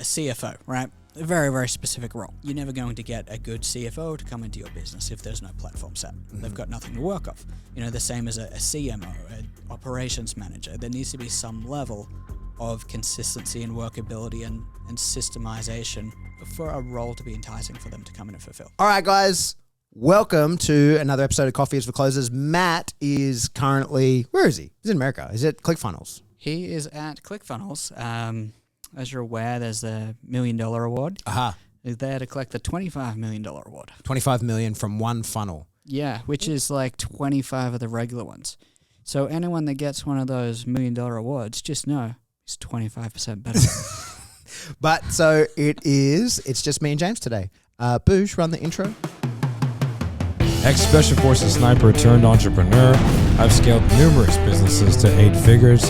a CFO, right? A very, very specific role. You're never going to get a good CFO to come into your business if there's no platform set. They've got nothing to work off. The same as a CMO, an operations manager. There needs to be some level of consistency and workability and systemization for a role to be enticing for them to come in and fulfill. All right, guys. Welcome to another episode of Coffee is for Closers. Matt is currently, where is he? He's in America. He's at ClickFunnels. He is at ClickFunnels. As you're aware, there's the $1 Million Award. Aha. He's there to collect the $25 million award. $25 million from one funnel. Yeah, which is like 25 of the regular ones. So anyone that gets one of those $1 Million awards, just know he's 25% better. But so it's just me and James today. Boosh, run the intro. Ex-Special Forces sniper turned entrepreneur. I've scaled numerous businesses to 8 figures.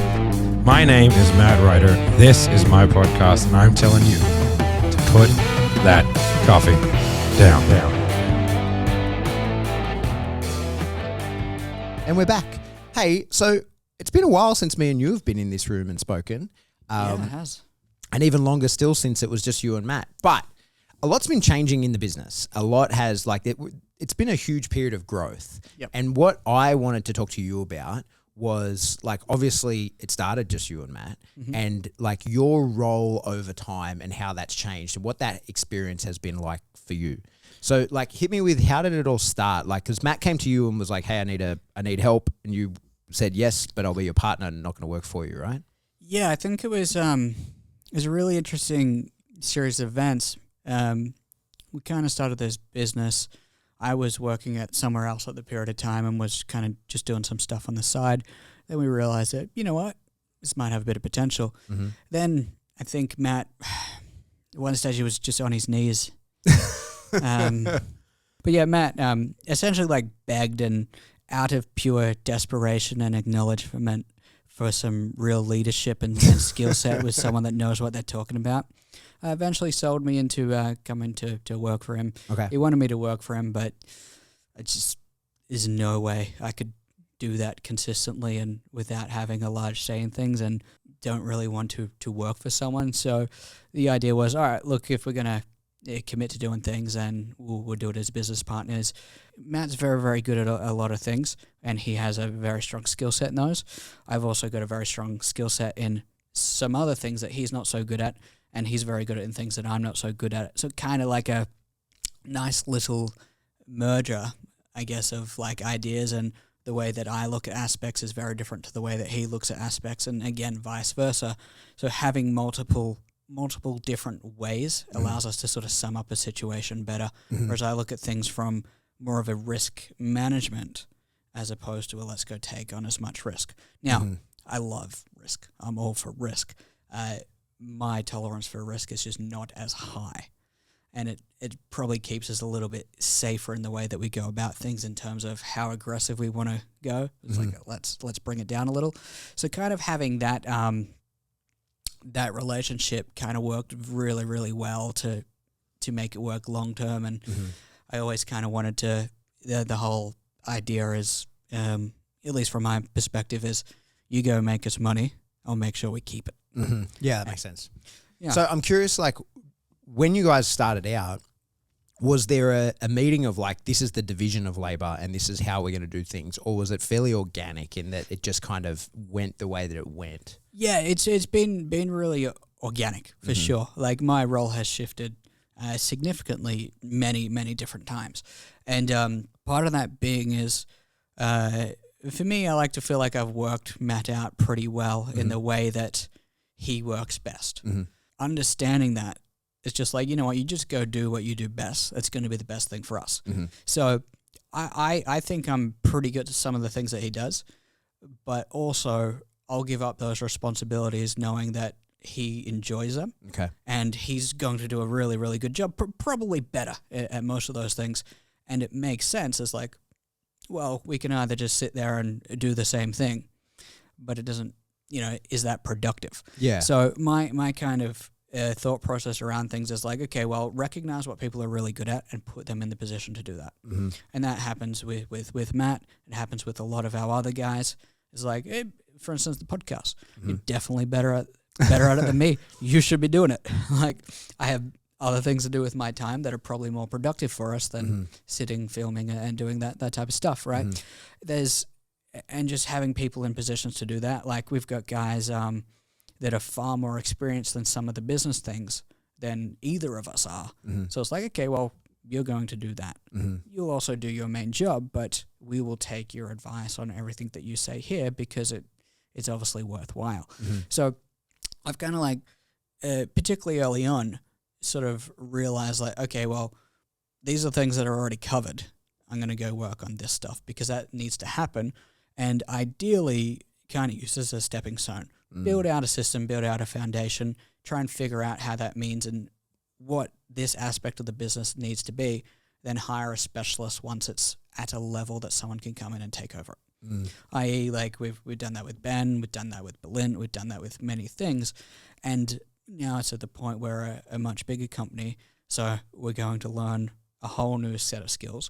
My name is Matt Ryder. This is my podcast, and I'm telling you to put that coffee down. And we're back. Hey, so it's been a while since me and you have been in this room and spoken. Yeah, it has. And even longer still since it was just you and Matt. But a lot's been changing in the business. A lot has, it's been a huge period of growth. Yep. And what I wanted to talk to you about was obviously it started just you and Matt, and your role over time and how that's changed and what that experience has been like for you. So hit me with, how did it all start? Because Matt came to you and was like, hey, I need help. And you said, yes, but I'll be your partner and not going to work for you, right? Yeah, I think it was a really interesting series of events. We kind of started this business. I was working at somewhere else at the period of time and was kind of just doing some stuff on the side. Then we realized that, you know what, this might have a bit of potential. Mm-hmm. Then I think Matt, at one stage he was just on his knees. But yeah, Matt essentially begged, and out of pure desperation and acknowledgement for some real leadership and skill set with someone that knows what they're talking about, eventually sold me into coming to work for him. Okay. He wanted me to work for him, but there's no way I could do that consistently and without having a large say in things, and don't really want to work for someone. So the idea was, all right, look, if we're going to commit to doing things, then we'll do it as business partners. Matt's very, very good at a lot of things, and he has a very strong skill set in those. I've also got a very strong skill set in some other things that he's not so good at, and he's very good at in things that I'm not so good at. So kind of like a nice little merger, I guess, of ideas, and the way that I look at aspects is very different to the way that he looks at aspects, and again, vice versa. So having multiple different ways allows us to sort of sum up a situation better. Whereas I look at things from more of a risk management as opposed to let's go take on as much risk. Now, I love risk. I'm all for risk. My tolerance for risk is just not as high. And it probably keeps us a little bit safer in the way that we go about things in terms of how aggressive we want to go. It's let's bring it down a little. So kind of having that that relationship kind of worked really, really well to make it work long term. And I always kind of wanted to, the whole idea is, at least from my perspective, is you go make us money, I'll make sure we keep it. Yeah, that makes sense. Yeah. So I'm curious, when you guys started out, was there a meeting of this is the division of labor and this is how we're going to do things, or was it fairly organic in that it just kind of went the way that it went? Yeah, it's been really organic for sure. My role has shifted significantly many different times, and part of that being is for me, I like to feel like I've worked Matt out pretty well in the way that he works best. Understanding that, it's just you know what, you just go do what you do best. That's going to be the best thing for us. So I think I'm pretty good at some of the things that he does, but also I'll give up those responsibilities knowing that he enjoys them. Okay. And he's going to do a really, really good job, probably better at most of those things. And it makes sense as well, we can either just sit there and do the same thing, but it doesn't, is that productive? Yeah. So my kind of thought process around things is okay, well, recognize what people are really good at and put them in the position to do that. And that happens with Matt. It happens with a lot of our other guys. It's for instance, the podcast. You're definitely better at better at it than me. You should be doing it. Like, I have other things to do with my time that are probably more productive for us than sitting, filming, and doing that type of stuff, right? And just having people in positions to do that. Like, we've got guys that are far more experienced than some of the business things than either of us are. So it's like, okay, well, you're going to do that. You'll also do your main job, but we will take your advice on everything that you say here because it's obviously worthwhile. So I've kind of like, particularly early on, sort of realized like, okay, well, these are things that are already covered. I'm going to go work on this stuff because that needs to happen. And ideally, kind of use this as a stepping stone. Build out a system, build out a foundation, try and figure out how that means and what this aspect of the business needs to be, then hire a specialist once it's at a level that someone can come in and take over it. I.e., like we've done that with Ben, we've done that with Berlin, we've done that with many things, and now it's at the point where a much bigger company, so we're going to learn a whole new set of skills,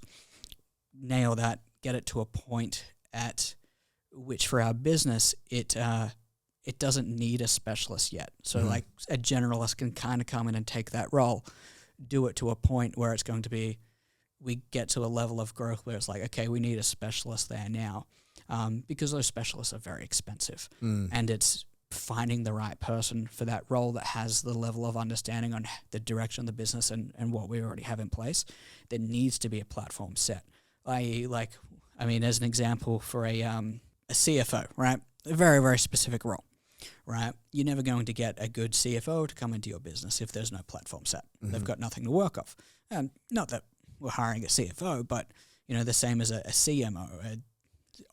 nail that, get it to a point at which for our business it doesn't need a specialist yet. So like a generalist can kind of come in and take that role, do it to a point where it's going to be, we get to a level of growth where it's like, okay, we need a specialist there now, because those specialists are very expensive. And it's finding the right person for that role that has the level of understanding on the direction of the business and what we already have in place. There needs to be a platform set. I mean, as an example for a CFO, right? A very, very specific role, right? You're never going to get a good CFO to come into your business if there's no platform set. They've got nothing to work off. Not that we're hiring a CFO, but, you know, the same as a CMO, a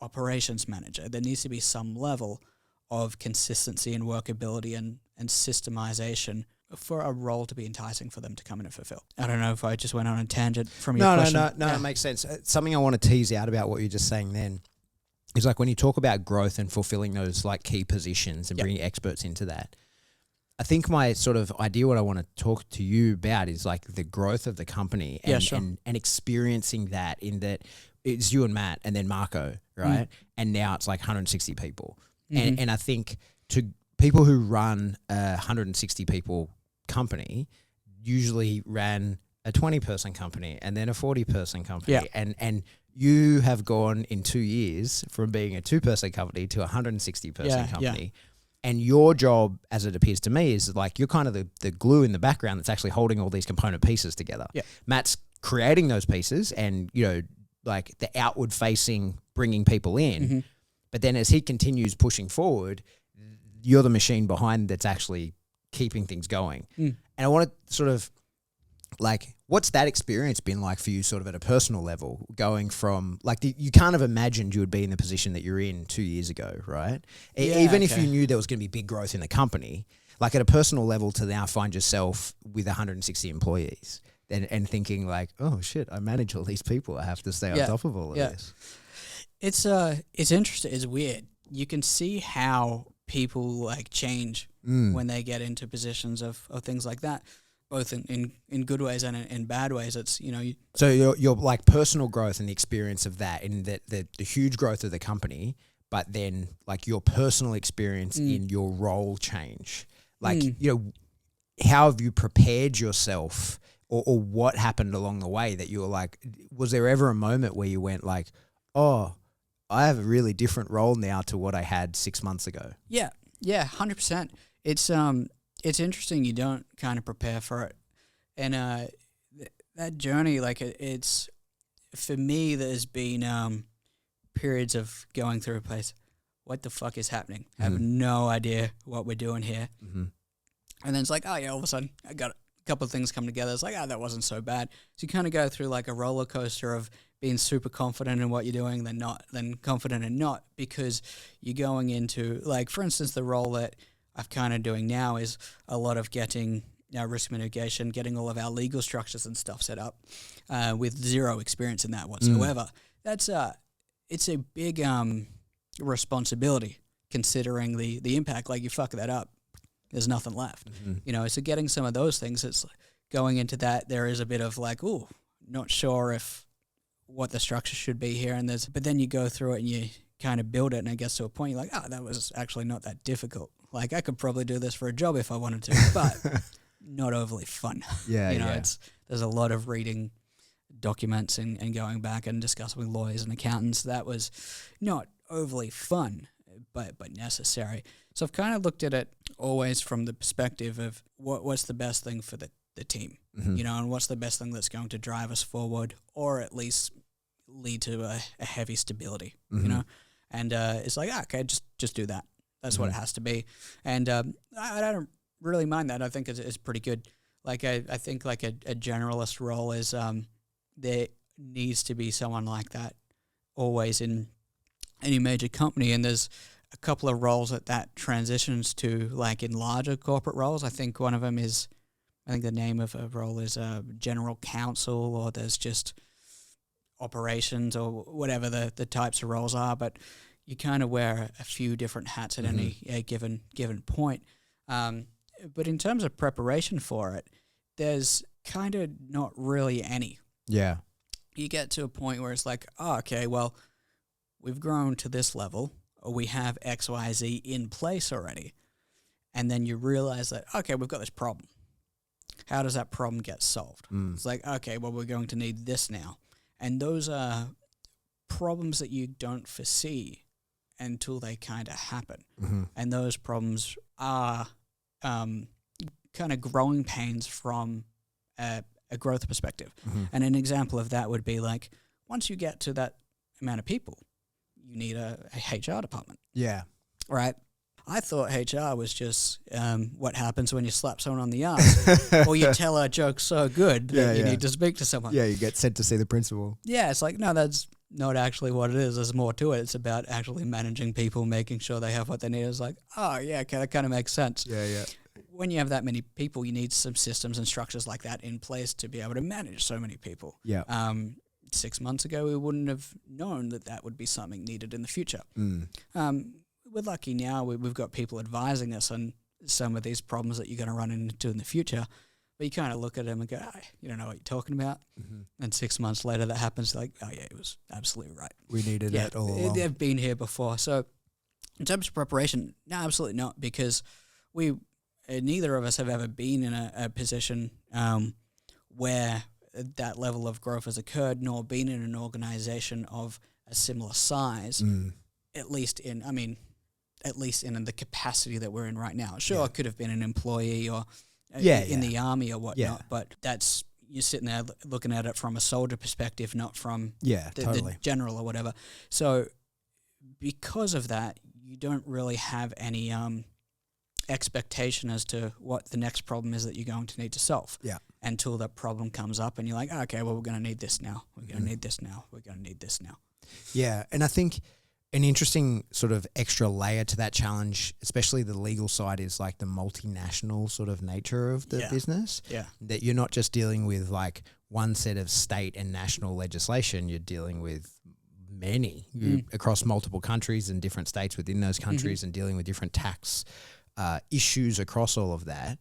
operations manager. There needs to be some level of consistency and workability and systemization for a role to be enticing for them to come in and fulfill. I don't know if I just went on a tangent from your question. No, it makes sense. Something I want to tease out about what you're just saying then is like when you talk about growth and fulfilling those like key positions and bringing experts into that, I think my sort of idea, what I want to talk to you about is like the growth of the company and experiencing that in that it's you and Matt and then Marco, right? And now it's like 160 people. And I think to people who run a 160 people company usually ran a 20-person company and then a 40-person company. And you have gone in 2 years from being a 2-person company to a 160-person company. And your job, as it appears to me, is like you're kind of the glue in the background that's actually holding all these component pieces together. Matt's creating those pieces and, you know, like the outward facing, bringing people in. But then as he continues pushing forward, you're the machine behind that's actually keeping things going. And I want to sort of like, what's that experience been like for you sort of at a personal level, going from like, you can't have imagined you would be in the position that you're in 2 years ago, right? Even if you knew there was going to be big growth in the company, like at a personal level to now find yourself with 160 employees and thinking like, oh shit, I manage all these people. I have to stay on top of all of this. It's interesting. It's weird. You can see how people like change when they get into positions of things like that, both in good ways and in bad ways. It's, you know, so your like personal growth and the experience of that, and the huge growth of the company, but then like your personal experience in your role change. Like, you know, how have you prepared yourself, or what happened along the way that you were like, was there ever a moment where you went like, oh, I have a really different role now to what I had 6 months ago? Yeah, 100%. It's interesting. You don't kind of prepare for it, and that journey, like it's for me, there's been periods of going through a place. What the fuck is happening? I have no idea what we're doing here. And then it's like, oh yeah, all of a sudden I got a couple of things come together. It's like, oh, that wasn't so bad. So you kind of go through like a roller coaster of being super confident in what you're doing, then confident and not, because you're going into, like, for instance, the role that I'm kind of doing now is a lot of getting risk mitigation, getting all of our legal structures and stuff set up with zero experience in that whatsoever. That's it's a big responsibility considering the impact. Like, you fuck that up, there's nothing left. You know, so getting some of those things, it's going into that, there is a bit of like, ooh, not sure if what the structure should be here, but then you go through it and you kind of build it, and it gets to a point you're like, oh, that was actually not that difficult. Like I could probably do this for a job if I wanted to, but not overly fun. Yeah, There's a lot of reading documents and going back and discussing with lawyers and accountants. That was not overly fun, but necessary. So I've kind of looked at it always from the perspective of what's the best thing for the team, and what's the best thing that's going to drive us forward, or at least lead to a heavy stability, and it's like, okay, just do that. That's what it has to be. And I don't really mind that. I think it's pretty good. Like I think like a generalist role is there needs to be someone like that always in any major company, and there's a couple of roles that transitions to, like in larger corporate roles. I think one of them is, I think the name of a role is general counsel, or there's just operations, or whatever the types of roles are. But you kind of wear a few different hats at any given point. But in terms of preparation for it, there's kind of not really any. Yeah. You get to a point where it's like, oh, okay, well, we've grown to this level, or we have X, Y, Z in place already. And then you realize that, okay, we've got this problem. How does that problem get solved? It's like, okay, well, we're going to need this now. And those are problems that you don't foresee until they kind of happen. And those problems are kind of growing pains from a growth perspective. And an example of that would be like, once you get to that amount of people, you need a HR department. Yeah. Right? I thought HR was just what happens when you slap someone on the ass, or you tell a joke so good that you need to speak to someone. Yeah, you get sent to see the principal. Yeah, it's like, no, that's not actually what it is. There's more to it. It's about actually managing people, making sure they have what they need. It's like, oh, yeah, okay, that kind of makes sense. Yeah. When you have that many people, you need some systems and structures like that in place to be able to manage so many people. Yeah. 6 months ago, we wouldn't have known that would be something needed in the future. We're lucky now. We've got people advising us on some of these problems that you're going to run into in the future. But you kind of look at them and go, you don't know what you're talking about. And 6 months later, that happens. Like, oh, yeah, it was absolutely right. We needed it all along. They've been here before. So in terms of preparation, no, absolutely not, because neither of us have ever been in a position where that level of growth has occurred, nor been in an organization of a similar size, at least in the capacity that we're in right now. Sure, I could have been an employee or in the army or whatnot, but that's, you're sitting there looking at it from a soldier perspective, not from the general or whatever. So because of that, you don't really have any expectation as to what the next problem is that you're going to need to solve. Until that problem comes up and you're like, okay, well, we're going to need this now. We're going to need this now. We're going to need this now. Yeah, and I think an interesting sort of extra layer to that challenge, especially the legal side, is like the multinational sort of nature of the business. Yeah. That you're not just dealing with like one set of state and national legislation, you're dealing with many across multiple countries and different states within those countries and dealing with different tax issues across all of that.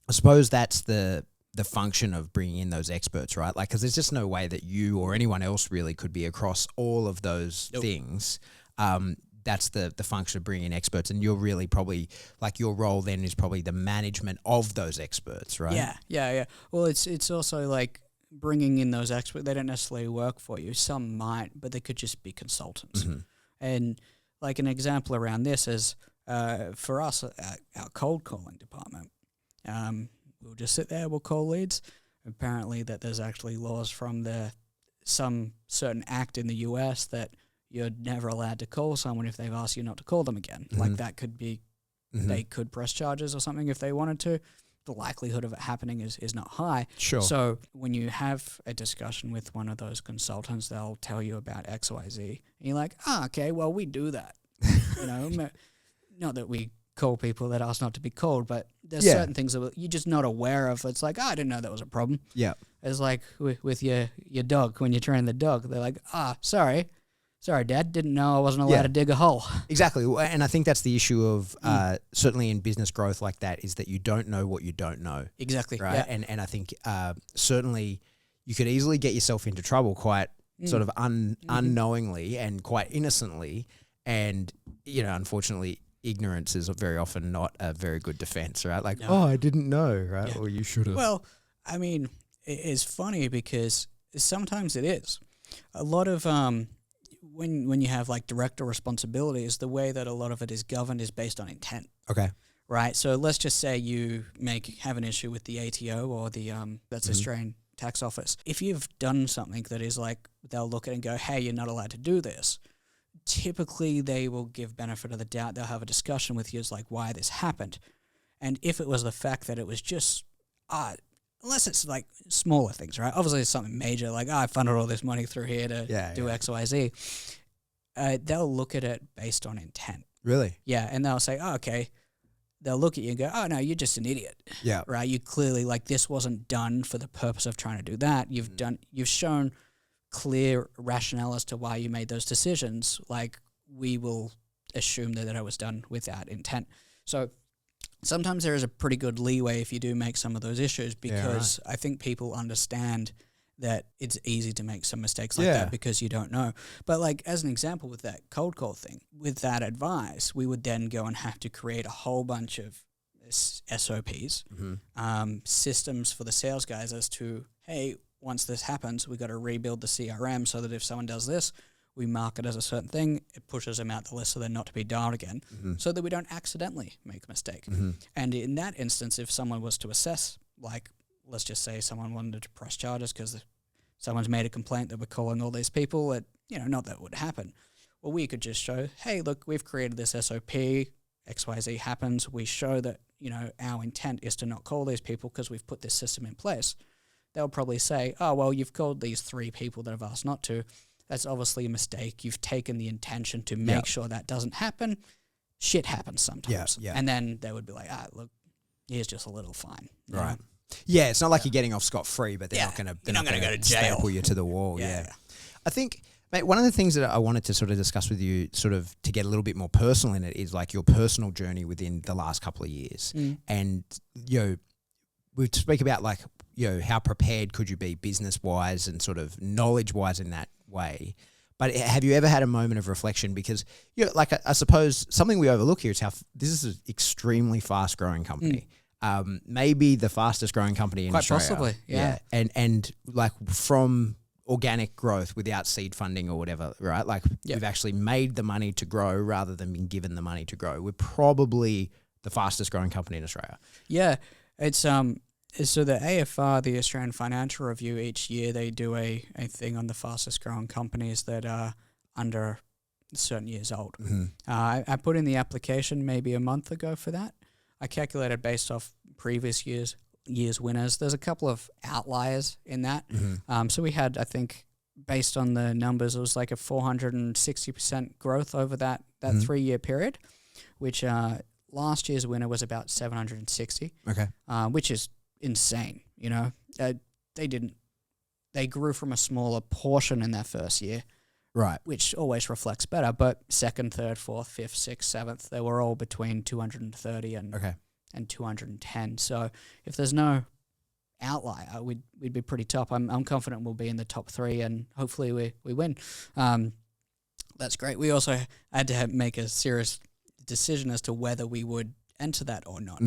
I suppose that's the function of bringing in those experts, right? Like, because there's just no way that you or anyone else really could be across all of those things. That's the function of bringing in experts, and you're really probably, like, your role then is probably the management of those experts, right? Yeah. Well, it's also like bringing in those experts. They don't necessarily work for you. Some might, but they could just be consultants. And like an example around this is for us, our cold calling department. We'll just sit there, we'll call leads. Apparently that there's actually laws from some certain act in the US that you're never allowed to call someone if they've asked you not to call them again. Like that could be, they could press charges or something if they wanted to. The likelihood of it happening is not high. Sure. So when you have a discussion with one of those consultants, they'll tell you about X, Y, Z. And you're like, okay, well, we do that. Not that we call people that ask not to be called, but there's certain things that you're just not aware of. It's like, I didn't know that was a problem. Yeah. It's like with your dog, when you train the dog, they're like, sorry, Dad, didn't know I wasn't allowed to dig a hole. Exactly. And I think that's the issue of certainly in business growth like that, is that you don't know what you don't know. Exactly. Right. Yeah. And I think certainly you could easily get yourself into trouble quite sort of unknowingly and quite innocently. And, unfortunately, ignorance is very often not a very good defense, right? Like, No. oh, I didn't know, right? Yeah. Or you should have. Well, I mean, it's funny because sometimes it is. A lot of when you have like director responsibilities, the way that a lot of it is governed is based on intent. Okay. Right. So let's just say you have an issue with the ATO or the that's Australian Tax Office. If you've done something that is like, they'll look at it and go, hey, you're not allowed to do this. Typically, they will give benefit of the doubt. They'll have a discussion with you as like why this happened. And if it was the fact that it was just, unless it's like smaller things, right? Obviously, it's something major, like, I funded all this money through here to do X, Y, Z. They'll look at it based on intent. Really? Yeah, and they'll say, oh, okay. They'll look at you and go, oh, no, you're just an idiot. Yeah. Right? You clearly, like, this wasn't done for the purpose of trying to do that. You've shown clear rationale as to why you made those decisions. Like, we will assume that it was done without intent. So sometimes there is a pretty good leeway if you do make some of those issues, because I think people understand that it's easy to make some mistakes like that because you don't know. But like, as an example with that cold call thing, with that advice, we would then go and have to create a whole bunch of SOPs, systems for the sales guys as to, hey, once this happens, we've got to rebuild the CRM so that if someone does this, we mark it as a certain thing, it pushes them out the list so they're not to be dialed again, so that we don't accidentally make a mistake. And in that instance, if someone was to assess, like, let's just say someone wanted to press charges because someone's made a complaint that we're calling all these people, not that would happen. Well, we could just show, hey, look, we've created this SOP, XYZ happens, we show that, our intent is to not call these people because we've put this system in place. They'll probably say, oh, well, you've called these 3 people that have asked not to. That's obviously a mistake. You've taken the intention to make sure that doesn't happen. Shit happens sometimes. Yeah. And then they would be like, look, here's just a little fine. Right. Yeah, it's not like you're getting off scot-free, but they're not going to go to jail. Staple you to the wall. Yeah. I think, mate, one of the things that I wanted to sort of discuss with you, sort of to get a little bit more personal in it, is like your personal journey within the last couple of years. And, we speak about like, how prepared could you be business-wise and sort of knowledge-wise in that way. But have you ever had a moment of reflection? Because, like I suppose something we overlook here is how this is an extremely fast-growing company. Maybe the fastest growing company in Australia. Quite possibly, yeah. And like from organic growth without seed funding or whatever, right? Like we've actually made the money to grow rather than being given the money to grow. We're probably the fastest growing company in Australia. Yeah, it's so the AFR, the Australian Financial Review, each year they do a thing on the fastest growing companies that are under certain years old. I put in the application maybe a month ago for that. I calculated based off previous years winners. There's a couple of outliers in that. So we had, I think, based on the numbers, it was like a 460% growth over that 3-year period, which last year's winner was about 760. Okay. Which is insane. They grew from a smaller portion in that first year. Right. Which always reflects better, but second, third, fourth, fifth, sixth, seventh, they were all between 230 and 210. So if there's no outlier, we'd be pretty top. I'm confident we'll be in the top 3, and hopefully we win. That's great. We also had to make a serious decision as to whether we would enter that or not,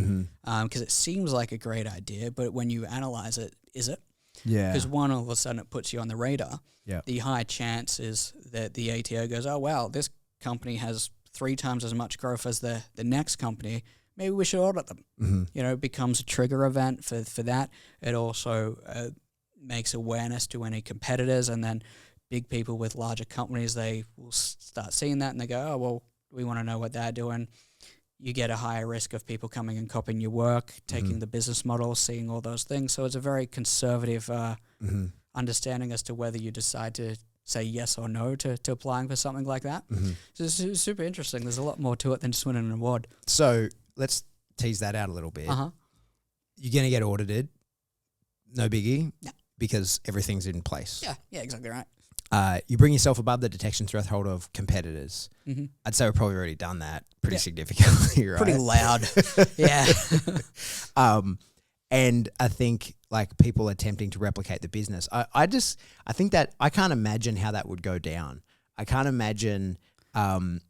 because it seems like a great idea, but when you analyze it, is it? Yeah. Because one, all of a sudden it puts you on the radar. Yeah. The high chance is that the ATO goes, oh, wow, this company has 3 times as much growth as the next company. Maybe we should audit them. It becomes a trigger event for that. It also makes awareness to any competitors, and then big people with larger companies, they will start seeing that and they go, oh, well, we want to know what they're doing. You get a higher risk of people coming and copying your work, taking the business model, seeing all those things. So it's a very conservative understanding as to whether you decide to say yes or no to applying for something like that. So it's super interesting. There's a lot more to it than just winning an award. So let's tease that out a little bit. You're going to get audited. No biggie. No. Because everything's in place. Yeah, exactly right. You bring yourself above the detection threshold of competitors. I'd say we've probably already done that pretty significantly, right? Pretty loud. Yeah. And I think like people attempting to replicate the business. I think that I can't imagine how that would go down. I can't imagine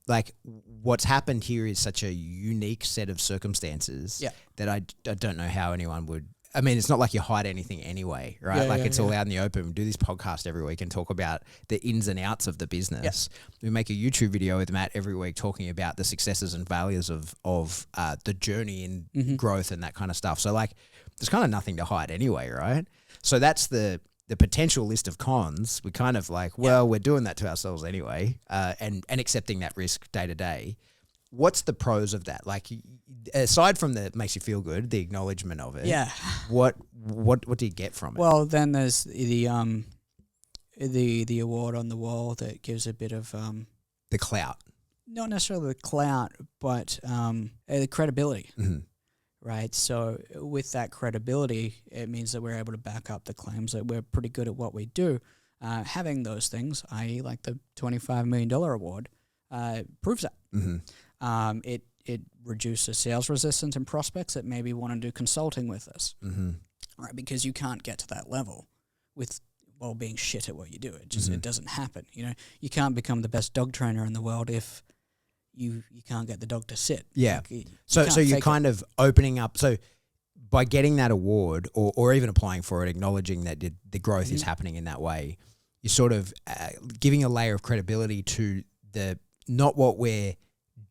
like what's happened here is such a unique set of circumstances that I don't know how anyone would. I mean, it's not like you hide anything anyway, right? It's all out in the open. We do this podcast every week and talk about the ins and outs of the business. We make a YouTube video with Matt every week talking about the successes and failures of the journey in growth and that kind of stuff. So like, there's kind of nothing to hide anyway, right? So that's the potential list of cons. We kind of like, well, we're doing that to ourselves anyway, and accepting that risk day to day. What's the pros of that? Like, aside from that, makes you feel good, the acknowledgement of it. Yeah. What do you get from it? Well, then there's the award on the wall that gives a bit of the clout. Not necessarily the clout, but the credibility. Mm-hmm. Right. So with that credibility, it means that we're able to back up the claims that we're pretty good at what we do. Having those things, i.e., like the $25 million award, proves that. Mm-hmm. It reduces sales resistance and prospects that maybe want to do consulting with us, right? Because you can't get to that level with being shit at what you do. It just it doesn't happen. You know, you can't become the best dog trainer in the world if you can't get the dog to sit. Yeah. Like, so you're kind of opening up. So by getting that award or even applying for it, acknowledging that the growth is happening in that way, you're sort of giving a layer of credibility to the not what we're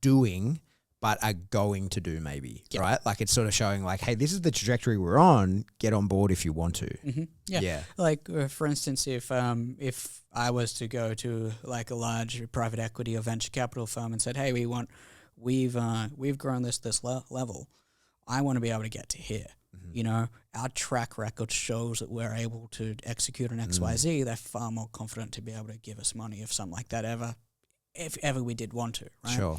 doing, but are going to do maybe, right? Like it's sort of showing like, hey, this is the trajectory we're on. Get on board if you want to. Mm-hmm. Yeah. Like for instance, if I was to go to like a large private equity or venture capital firm and said, hey, we've grown this level. I want to be able to get to here. You know, our track record shows that we're able to execute an XYZ. They're far more confident to be able to give us money if something like that if ever we did want to, right? Sure.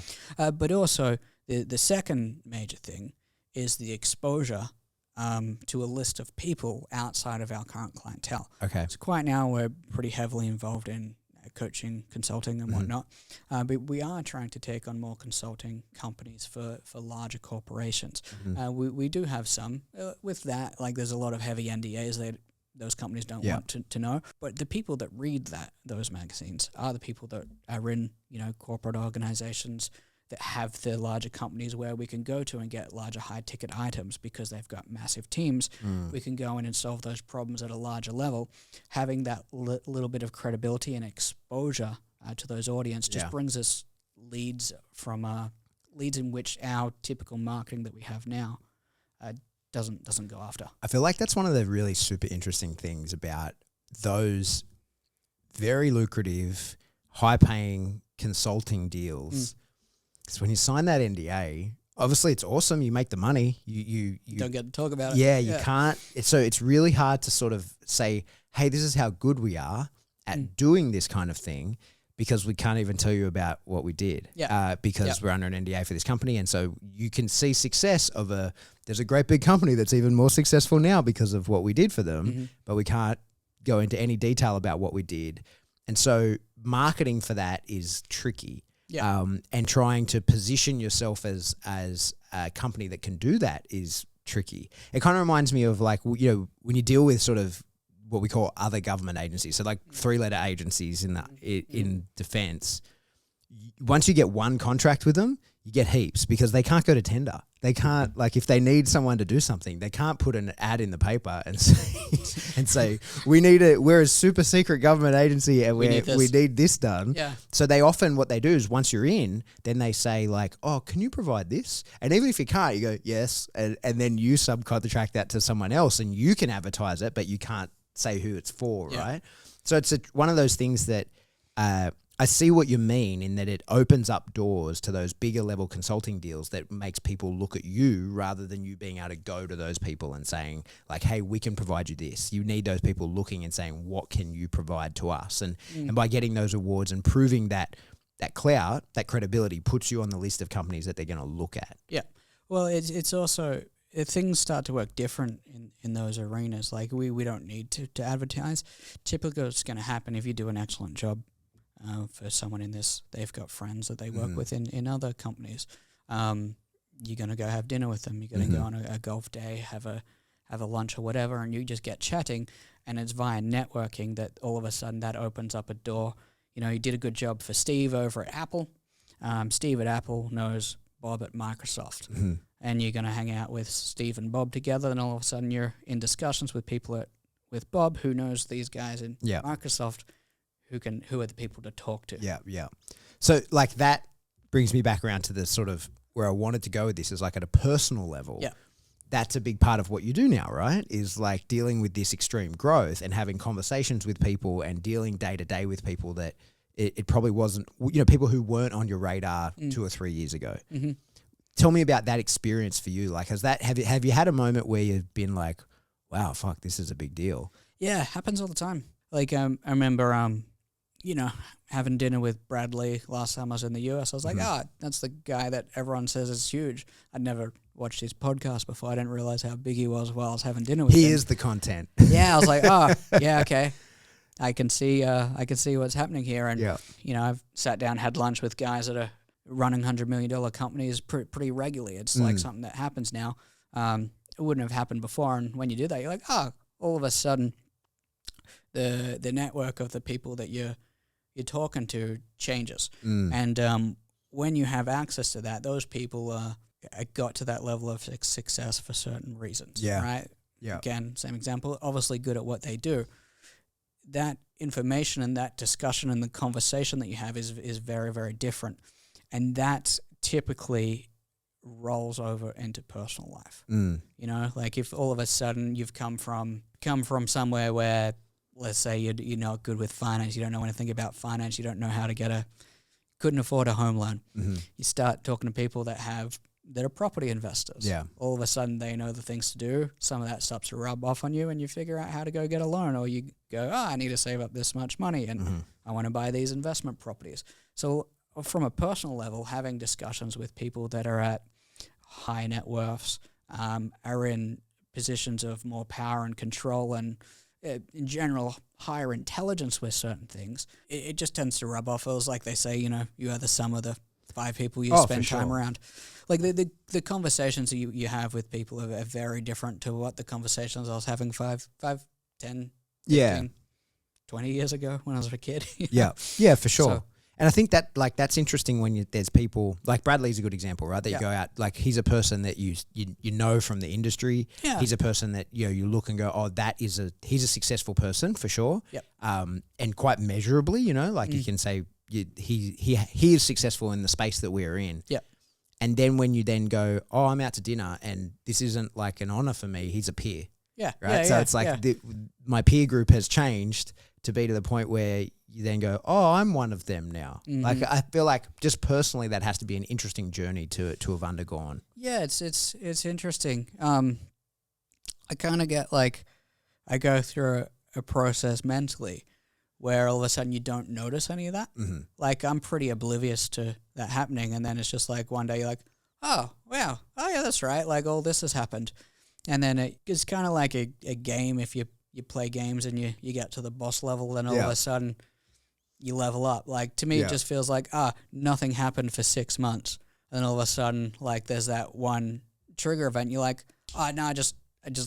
But also the second major thing is the exposure to a list of people outside of our current clientele. Okay. So quite now we're pretty heavily involved in coaching, consulting and whatnot. But we are trying to take on more consulting companies for larger corporations. We do have some. With that, like there's a lot of heavy NDAs that those companies don't want to know. But the people that read those magazines are the people that are in, corporate organizations that have the larger companies where we can go to and get larger high-ticket items because they've got massive teams. We can go in and solve those problems at a larger level. Having that little bit of credibility and exposure to those audience just brings us leads in which our typical marketing that we have now doesn't go after. I feel like that's one of the really super interesting things about those very lucrative, high-paying consulting deals. Because when you sign that NDA, obviously it's awesome. You make the money. You don't get to talk about it. Yeah, you can't. So it's really hard to sort of say, hey, this is how good we are at doing this kind of thing, because we can't even tell you about what we did. Because we're under an NDA for this company. And so you can see success of there's a great big company that's even more successful now because of what we did for them, but we can't go into any detail about what we did. And so marketing for that is tricky. And trying to position yourself as a company that can do that is tricky. It kind of reminds me of like, when you deal with sort of what we call other government agencies, so like 3-letter agencies in defense. Once you get one contract with them, you get heaps because they can't go to tender. They can't, like, if they need someone to do something, they can't put an ad in the paper and say we're a super secret government agency and we need this done. Yeah. So they often, what they do is once you're in, then they say like, oh, can you provide this? And even if you can't, you go, yes. And then you subcontract that to someone else and you can advertise it, but you can't say who it's for, right? So it's one of those things that I see what you mean in that it opens up doors to those bigger level consulting deals that makes people look at you rather than you being able to go to those people and saying like, hey, we can provide you this. You need those people looking and saying, what can you provide to us? And by getting those awards and proving that clout, that credibility puts you on the list of companies that they're going to look at. Yeah. Well, it's also, things start to work different in those arenas. Like we don't need to advertise. Typically it's going to happen if you do an excellent job. For someone in this, they've got friends that they work with in other companies. You're going to go have dinner with them. You're going to go on a golf day, have a lunch or whatever, and you just get chatting, and it's via networking that all of a sudden that opens up a door. You did a good job for Steve over at Apple. Steve at Apple knows Bob at Microsoft. And you're going to hang out with Steve and Bob together, and all of a sudden you're in discussions with people with Bob who knows these guys in Microsoft who are the people to talk to. Yeah. So like that brings me back around to the sort of where I wanted to go with this is like at a personal level. Yeah. That's a big part of what you do now, right? Is like dealing with this extreme growth and having conversations with people and dealing day to day with people that it probably wasn't, people who weren't on your radar 2 or 3 years ago. Mm-hmm. Tell me about that experience for you. Like, have you had a moment where you've been like, wow, fuck, this is a big deal? Yeah, happens all the time. Like, I remember, having dinner with Bradley last time I was in the US. I was like, that's the guy that everyone says is huge. I'd never watched his podcast before. I didn't realize how big he was while I was having dinner with him. He is the content. Yeah, I was like, okay. I can see what's happening here. And, I've sat down, had lunch with guys that are running $100 million companies pretty regularly. It's like something that happens now. It wouldn't have happened before. And when you do that, you're like, all of a sudden the network of the people that you're talking to changes. And when you have access to that, those people got to that level of success for certain reasons. Yeah. Right? Yeah. Again, same example, obviously good at what they do. That information and that discussion and the conversation that you have is very, very different. And that typically rolls over into personal life. Like if all of a sudden you've come from somewhere where, let's say you're not good with finance, you don't know anything about finance, you don't know how to couldn't afford a home loan. You start talking to people that are property investors. Yeah. All of a sudden they know the things to do. Some of that starts to rub off on you and you figure out how to go get a loan, or you go, I need to save up this much money and I want to buy these investment properties. So from a personal level, having discussions with people that are at high net worths, are in positions of more power and control and in general higher intelligence with certain things, it just tends to rub off. It was like they say, you are the sum of the 5 people you spend time around. Like the conversations you have with people are very different to what the conversations I was having 5, 10, 15, 20 years ago when I was a kid. Yeah, for sure. So, and I think that that's interesting when there's people like Bradley's a good example, right? That you go out, like he's a person that you know from the industry. Yeah. He's a person that you look and go, oh, he's a successful person for sure. Yep. And quite measurably, like you can say he is successful in the space that we're in. Yep. And then when you then go, oh, I'm out to dinner and this isn't like an honor for me, he's a peer. Yeah. Right. So it's like my peer group has changed to be to the point where you then go, oh, I'm one of them now. Like I feel like just personally that has to be an interesting journey to have undergone. Yeah, it's interesting. I kind of get like I go through a process mentally where all of a sudden you don't notice any of that. Like I'm pretty oblivious to that happening, and then it's just like one day you're like, oh wow, oh yeah, that's right. Like all this has happened, and then it's kind of like a game. If you play games and you get to the boss level, then all of a sudden you level up. Like to me, it just feels like nothing happened for 6 months, and then all of a sudden like there's that one trigger event. You're like, oh no, I just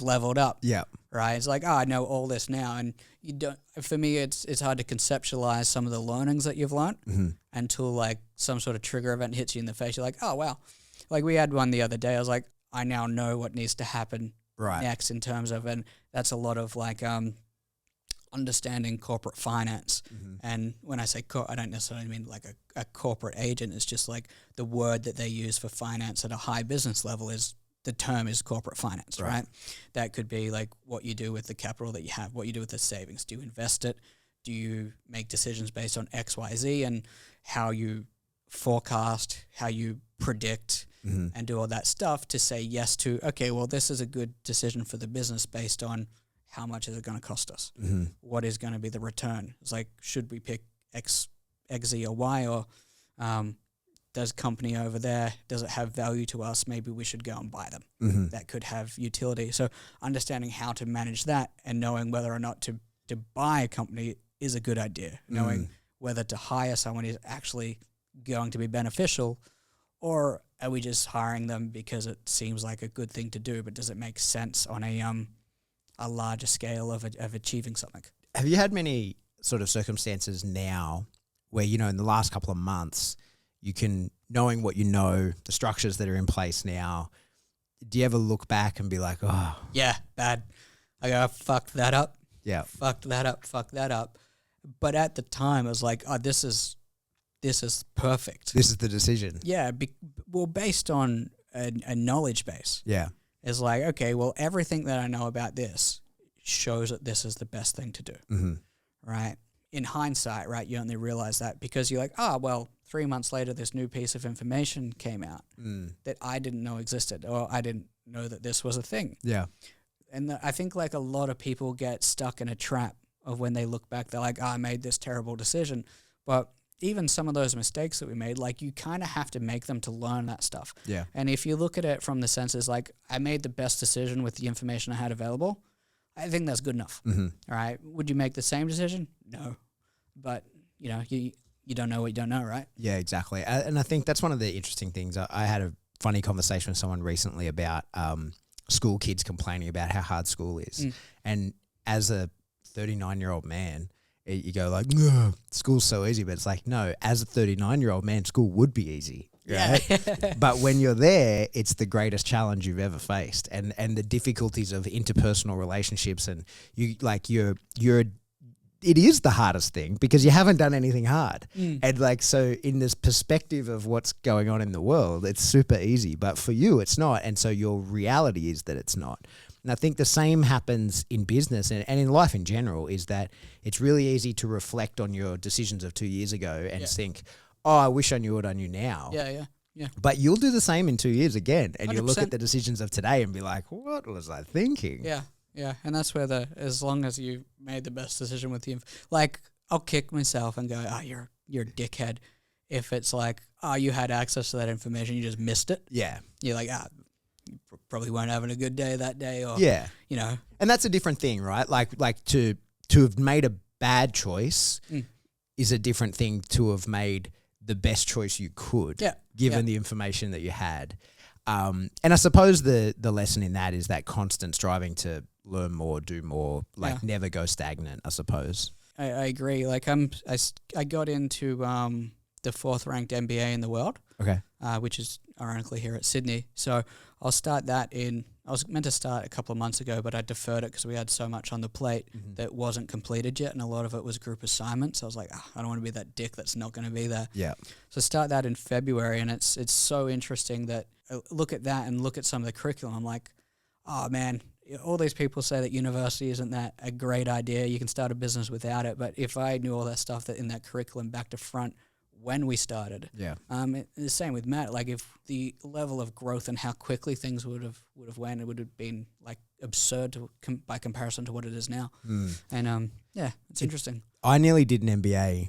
leveled up. Yeah. Right. It's like, I know all this now, and you don't. For me, it's hard to conceptualize some of the learnings that you've learned until like some sort of trigger event hits you in the face. You're like, oh wow. Like we had one the other day. I was like, I now know what needs to happen next in terms of, and that's a lot of like understanding corporate finance. And when I say I don't necessarily mean like a corporate agent. It's just like the word that they use for finance at a high business level is. The term is corporate finance, right? That could be like what you do with the capital that you have, what you do with the savings. Do you invest it? Do you make decisions based on X, Y, Z, and how you forecast, how you predict, and do all that stuff to say yes to, okay, well, this is a good decision for the business based on how much is it going to cost us? What is going to be the return? It's like, should we pick X, Z, or Y, or does company over there, does it have value to us? Maybe we should go and buy them. That could have utility. So understanding how to manage that and knowing whether or not to buy a company is a good idea. Knowing whether to hire someone is actually going to be beneficial, or are we just hiring them because it seems like a good thing to do, but does it make sense on a larger scale of achieving something? Have you had many sort of circumstances now where, in the last couple of months, you can, knowing what you know, the structures that are in place now, do you ever look back and be like, oh. Yeah, bad. I go, I fucked that up. Yeah. Fucked that up. But at the time, I was like, oh, this is perfect. This is the decision. Yeah, based on a knowledge base. Yeah. It's like, okay, well, everything that I know about this shows that this is the best thing to do, right? In hindsight, right, you only realize that because you're like, oh, well, 3 months later, this new piece of information came out that I didn't know existed, or I didn't know that this was a thing. Yeah. And I think like a lot of people get stuck in a trap of when they look back, they're like, oh, I made this terrible decision. But even some of those mistakes that we made, like you kind of have to make them to learn that stuff. Yeah. And if you look at it from the senses like I made the best decision with the information I had available, I think that's good enough. All right. Would you make the same decision? No. But, you know, you don't know what you don't know, right? Yeah, exactly. And I think that's one of the interesting things. I had a funny conversation with someone recently about school kids complaining about how hard school is. And as a 39-year-old man, you go like, school's so easy. But it's like, no, as a 39-year-old man, school would be easy. Right? Yeah. But when you're there, it's the greatest challenge you've ever faced. And the difficulties of interpersonal relationships, and it is the hardest thing because you haven't done anything hard. And like, so in this perspective of what's going on in the world, it's super easy, but for you, it's not. And so your reality is that it's not. And I think the same happens in business and in life in general, is that it's really easy to reflect on your decisions of 2 years ago and think, oh, I wish I knew what I knew now. Yeah. But you'll do the same in 2 years again. And 100%. you'll look at the decisions of today and be like, what was I thinking? Yeah, and that's where as long as you made the best decision with the like, I'll kick myself and go, oh, you're a dickhead. If it's like, oh, you had access to that information, you just missed it. Yeah. You're like, you probably weren't having a good day that day, or you know. And that's a different thing, right? Like to have made a bad choice is a different thing to have made the best choice you could, given the information that you had. And I suppose the lesson in that is that constant striving to learn more, do more, like never go stagnant, I suppose. I agree. Like I got into the 4th ranked MBA in the world. Okay. Which is ironically here at Sydney. So I'll start that I was meant to start a couple of months ago, but I deferred it because we had so much on the plate that wasn't completed yet. And a lot of it was group assignments. So I was like, I don't want to be that dick that's not going to be there. Yeah. So start that in February. And it's so interesting that I look at that and look at some of the curriculum. I'm like, oh man, all these people say that university isn't that a great idea. You can start a business without it. But if I knew all that stuff that in that curriculum back to front when we started, the same with Matt. Like if the level of growth and how quickly things would have went, it would have been like absurd by comparison to what it is now. And it's interesting. I nearly did an MBA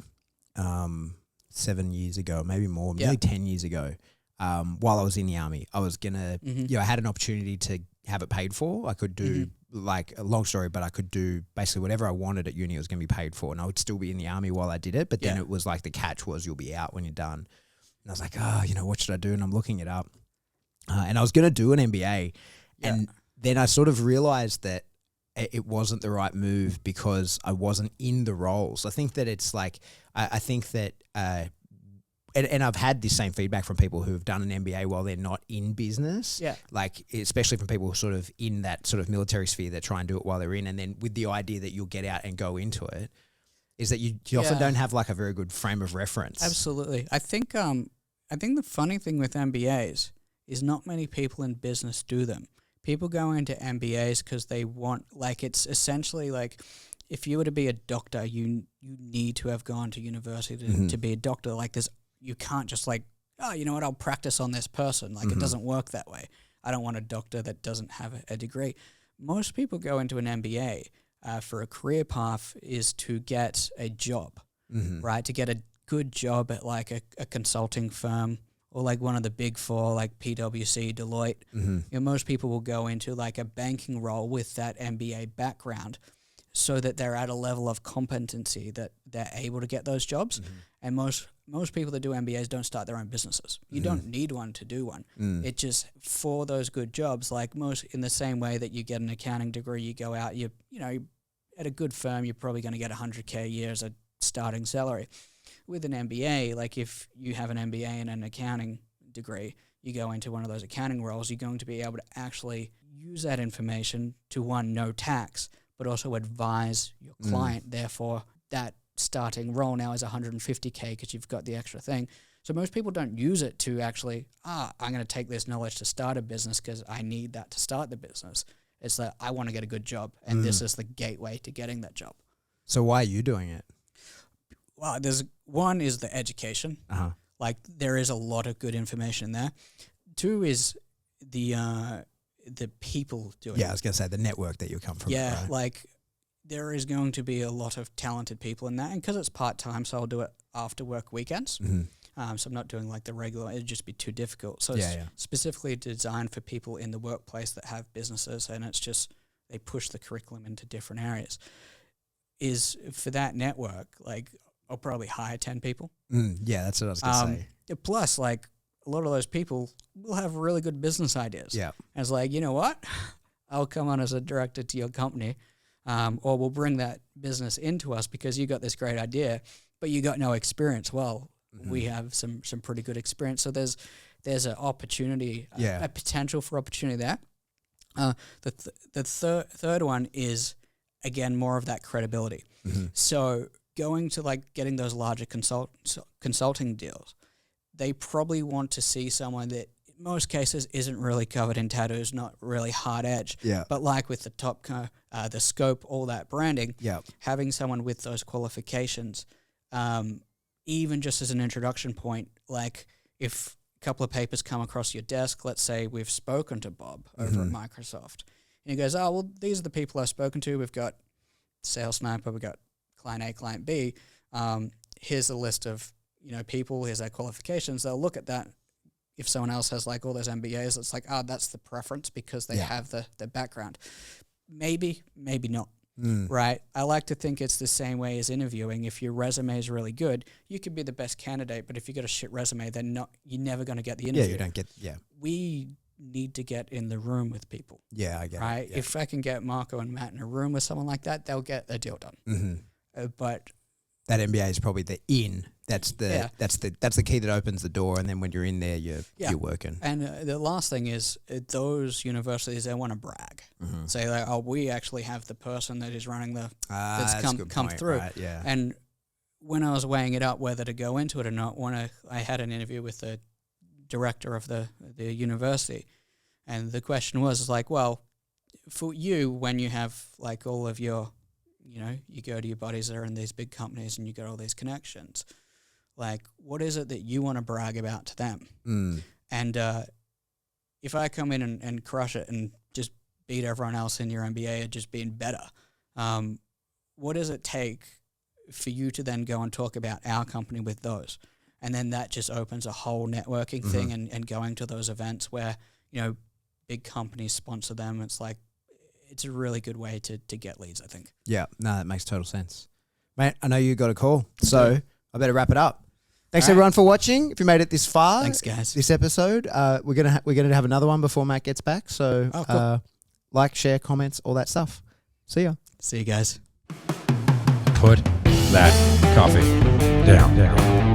7 years ago, maybe more, nearly 10 years ago. While I was in the army, I was gonna, I had an opportunity to have it paid for. I could do like a long story, but I could do basically whatever I wanted at uni. It was going to be paid for, and I would still be in the army while I did it. But then it was like the catch was you'll be out when you're done. And I was like, what should I do? And I'm looking it up, and I was going to do an MBA, and then I sort of realized that it wasn't the right move because I wasn't in the roles. I think that it's like I think that. And I've had the same feedback from people who have done an MBA while they're not in business. Yeah. Like, especially from people who are sort of in that sort of military sphere that try and do it while they're in. And then with the idea that you'll get out and go into it, is that you often don't have like a very good frame of reference. Absolutely. I think the funny thing with MBAs is not many people in business do them. People go into MBAs because they want, like, it's essentially like, if you were to be a doctor, you need to have gone to university to be a doctor. Like, you can't just like, oh, you know what, I'll practice on this person. Like, it doesn't work that way. I don't want a doctor that doesn't have a degree. Most people go into an MBA for a career path is to get a job, right? To get a good job at like a consulting firm or like one of the big four, like PwC, Deloitte. You know, most people will go into like a banking role with that MBA background so that they're at a level of competency that they're able to get those jobs. And most people that do MBAs don't start their own businesses. You don't need one to do one. It just, for those good jobs, like most, in the same way that you get an accounting degree, you go out, you know, at a good firm, you're probably going to get 100K a year as a starting salary. with an MBA, like if you have an MBA and an accounting degree, you go into one of those accounting roles, you're going to be able to actually use that information to, one, know tax, but also advise your client. Therefore, that starting role now is 150K because you've got the extra thing. So most people don't use it to actually, I'm going to take this knowledge to start a business because I need that to start the business. It's that I want to get a good job, and this is the gateway to getting that job. So why are you doing it? Well, there's one is the education. Like there is a lot of good information there. Two is the people doing it. Yeah, I was going to say the network that you come from. Yeah, right? like there is going to be a lot of talented people in that. And because it's part-time, so I'll do it after work weekends. So I'm not doing like the regular, it'd just be too difficult. So it's specifically designed for people in the workplace that have businesses, and it's just, they push the curriculum into different areas. Is for that network, like I'll probably hire 10 people. Yeah, that's what I was going to say. Plus, like a lot of those people will have really good business ideas. Yeah. And it's like, you know what? I'll come on as a director to your company, or we'll bring that business into us because you got this great idea, but you got no experience. Well, we have some pretty good experience. So there's an opportunity, a potential for opportunity there. The third one is, again, more of that credibility. So going to like getting those larger consulting deals, they probably want to see someone that in most cases isn't really covered in tattoos, not really hard edge. Yeah. But like with the top, the scope, all that branding, Yeah. having someone with those qualifications, even just as an introduction point, like if a couple of papers come across your desk, let's say we've spoken to Bob over at Microsoft, and he goes, oh, well, these are the people I've spoken to. We've got Sales Sniper, we've got client A, client B. Here's a list of, people, here's their qualifications. They'll look at that. If someone else has like all those MBAs, it's like, that's the preference because they have the background. Maybe, maybe not. Right? I like to think it's the same way as interviewing. If your resume is really good, you could be the best candidate, but if you got a shit resume, then you're never going to get the interview. Yeah, you don't get, We need to get in the room with people. Yeah, I get right? it. Yeah. If I can get Marco and Matt in a room with someone like that, they'll get a deal done. But that MBA is probably the in. That's the key that opens the door, and then when you're in there, you're working. And the last thing is those universities, they want to brag, say like, "Oh, we actually have the person that is running that's come through." Right, yeah. And when I was weighing it up whether to go into it or not, I had an interview with the director of the university, and the question was like, "Well, for you, when you have like all of your, you go to your buddies that are in these big companies and you got all these connections." Like, what is it that you want to brag about to them? And if I come in and crush it and just beat everyone else in your MBA at just being better, what does it take for you to then go and talk about our company with those? And then that just opens a whole networking thing and going to those events where, big companies sponsor them. It's like, it's a really good way to get leads, I think. Yeah, no, that makes total sense. Mate, I know you got a call, so I better wrap it up. Thanks everyone for watching. If you made it this far, thanks guys. This episode, we're gonna have another one before Matt gets back. So cool. Like, share, comments, all that stuff. See ya. See you guys. Put that coffee down.